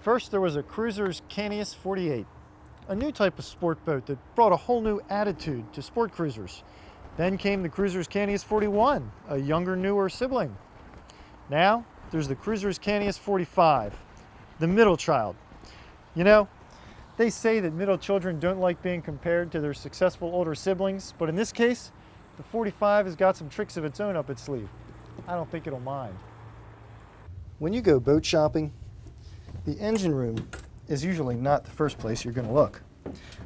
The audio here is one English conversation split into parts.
First, there was a Cruisers Cantius 48, a new type of sport boat that brought a whole new attitude to sport cruisers. Then came the Cruisers Cantius 41, a younger, newer sibling. Now, there's the Cruisers Cantius 45, the middle child. You know, they say that middle children don't like being compared to their successful older siblings, but in this case, the 45 has got some tricks of its own up its sleeve. I don't think it'll mind. When you go boat shopping, the engine room is usually not the first place you're going to look.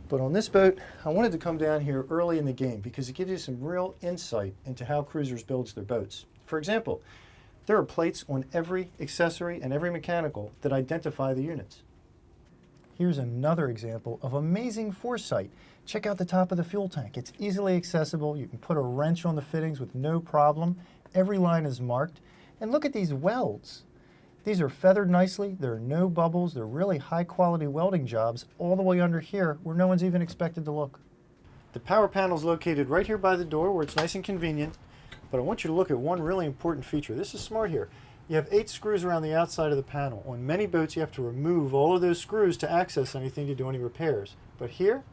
But on this boat, I wanted to come down here early in the game because it gives you some real insight into how Cruisers builds their boats. For example, there are plates on every accessory and every mechanical that identify the units. Here's another example of amazing foresight. Check out the top of the fuel tank. It's easily accessible. You can put a wrench on the fittings with no problem. Every line is marked. And look at these welds. These are feathered nicely. There are no bubbles. They're really high quality welding jobs all the way under here where no one's even expected to look. The power panel is located right here by the door where it's nice and convenient. But I want you to look at one really important feature. This is smart here. You have 8 screws around the outside of the panel. On many boats, you have to remove all of those screws to access anything to do any repairs. But here,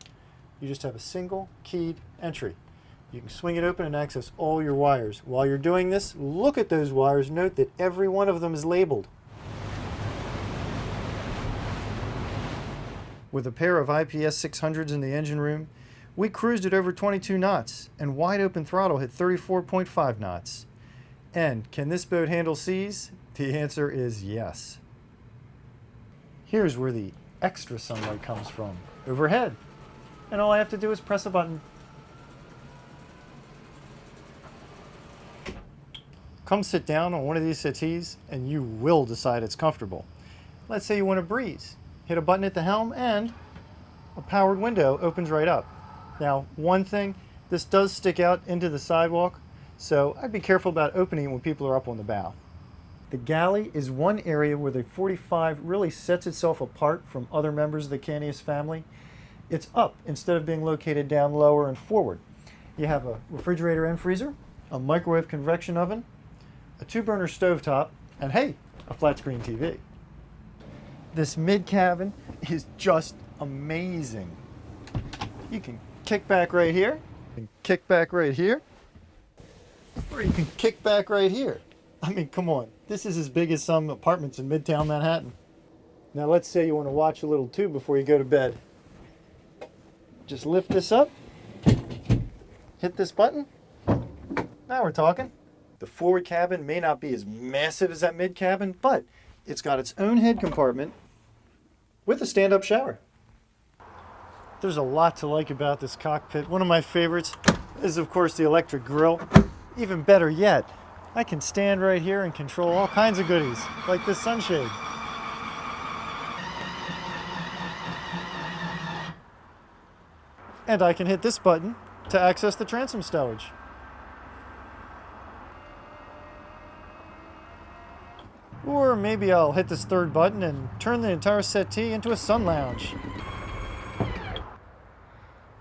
you just have a single keyed entry. You can swing it open and access all your wires. While you're doing this, look at those wires. Note that every one of them is labeled. With a pair of IPS 600s in the engine room, we cruised at over 22 knots, and wide open throttle hit 34.5 knots. And can this boat handle seas? The answer is yes. Here's where the extra sunlight comes from, overhead. And all I have to do is press a button. Come sit down on one of these settees and you will decide it's comfortable. Let's say you want a breeze. Hit a button at the helm and a powered window opens right up. Now, one thing, this does stick out into the sidewalk, so I'd be careful about opening it when people are up on the bow. The galley is one area where the 45 really sets itself apart from other members of the Cantius family. It's up instead of being located down lower and forward. You have a refrigerator and freezer, a microwave convection oven, a 2-burner stovetop, and hey, a flat screen TV. This mid-cabin is just amazing. You can kick back right here, and kick back right here, or you can kick back right here. I mean, come on. This is as big as some apartments in Midtown Manhattan. Now let's say you want to watch a little too before you go to bed. Just lift this up, hit this button. Now we're talking. The forward cabin may not be as massive as that mid cabin, but it's got its own head compartment with a stand-up shower. There's a lot to like about this cockpit. One of my favorites is, of course, the electric grill. Even better yet, I can stand right here and control all kinds of goodies, like this sunshade. And I can hit this button to access the transom stowage. Or maybe I'll hit this third button and turn the entire settee into a sun lounge.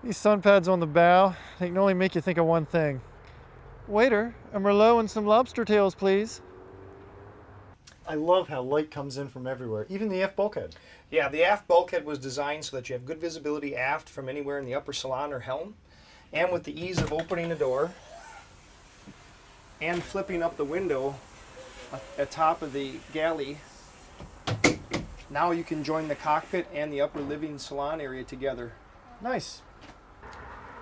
These sun pads on the bow, they can only make you think of one thing. Waiter, a Merlot and some lobster tails, please. I love how light comes in from everywhere, even the aft bulkhead. Yeah, the aft bulkhead was designed so that you have good visibility aft from anywhere in the upper salon or helm, and with the ease of opening the door and flipping up the window at top of the galley, now you can join the cockpit and the upper living salon area together. Nice.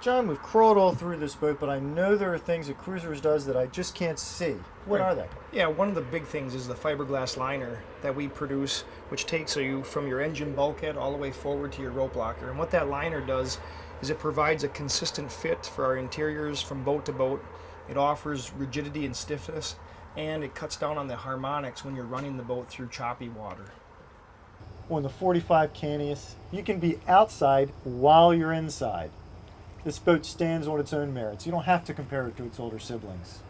John, we've crawled all through this boat, but I know there are things that Cruisers does that I just can't see. What are they? Yeah, one of the big things is the fiberglass liner that we produce, which takes you from your engine bulkhead all the way forward to your rope locker. And what that liner does is it provides a consistent fit for our interiors from boat to boat. It offers rigidity and stiffness, and it cuts down on the harmonics when you're running the boat through choppy water. On the 45 Cantius, you can be outside while you're inside. This boat stands on its own merits. You don't have to compare it to its older siblings.